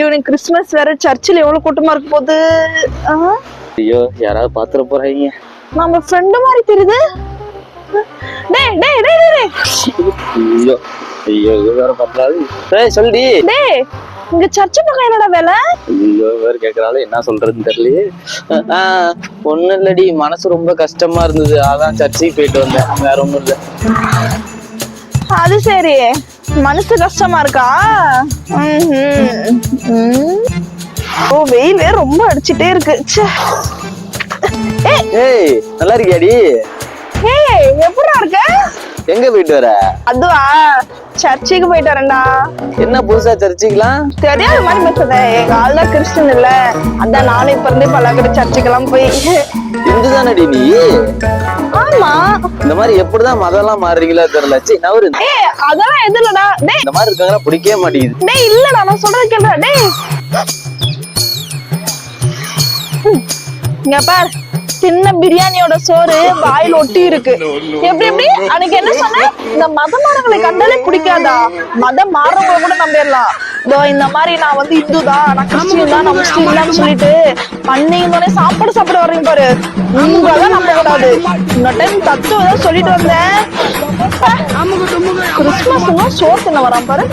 இவனுக்கு கிறிஸ்துமஸ் வேற சர்ச்சில் எவ்வளவு கூட்டமா இருக்க போகுது. ஐயோ யாராவது பாத்துற போறாங்க. நம்ம ஃப்ரெண்டு மாதிரி தெரியுது. டேய் டேய் டேய் டேய் ஐயோ ஐயோ வேற பத்தாது. டேய் சொல்டி. டேய் இங்க சர்ச் பக்கம் என்னடா வேலை? ஐயோ வேற கேக்குறாளே என்ன சொல்றதுன்னு தெரியலையே. ஒண்ணும் இல்லடி, மனசு ரொம்ப கஷ்டமா இருந்தது, அதான் சர்ச்சுக்கு போயிட்டு வந்தேன், வேற ஒண்ணும் இல்ல. அது சரி, மனசு கஷ்டமா இருக்கா? ஓ வெயில் ரொம்ப அடிச்சுட்டே இருக்கு. ஏய் நல்லா இருக்கியாடி? ஏய் எப்படா இருக்க? எங்க போயிட்டு வர? அதுவா சர்ச்சுக்கு போயிட்டு வரேன்டா. என்ன புதுசா சர்ச்சுக்கலாம்? தெரியாத மாதிரி பேசுத, எங்க ஆள் தான் கிறிஸ்டின் இல்ல, அதான் நானும் இப்ப இருந்தே பல்லாக்கிற சர்ச்சுக்கெல்லாம் போய். இந்துதானடி நீ? ஆமா. இந்த மாதிரி எப்படிதான் மதம் எல்லாம் மாறுறீங்களா தெரியல. நவரு. ஏய் அதெல்லாம் எது இல்லடா. டேய் இந்த மாதிரி இருக்காங்களா பிடிக்கவே மாட்டேங்குது. டேய் இல்லடா, நான் சொல்றது கேளுடா. டேய் இங்க பார், சின்ன பிரியாணியோட சோறு வாயில் ஒட்டி இருக்கு. எப்படி எப்படி அன்னைக்கு என்ன சொன்ன? இந்த மதமானவங்களை கண்டாலே பிடிக்காதா? மதம் மாறவங்களை கூட நம்பிடலாம். இதோ இந்த மாதிரி நான் வந்து இந்து தான், நான் கிறிஸ்டின் தான், நான் முஸ்லீம் தான் சொல்லிட்டு பண்ணீங்க சாப்பிட வர்றீங்க பாரு, உங்களாதான் நம்ப கூடாது. இந்த டைம் தத்துவம் தான் சொல்லிட்டு வந்தேன். கிறிஸ்துமஸ் சோறு தின்ன வரான் பாரு.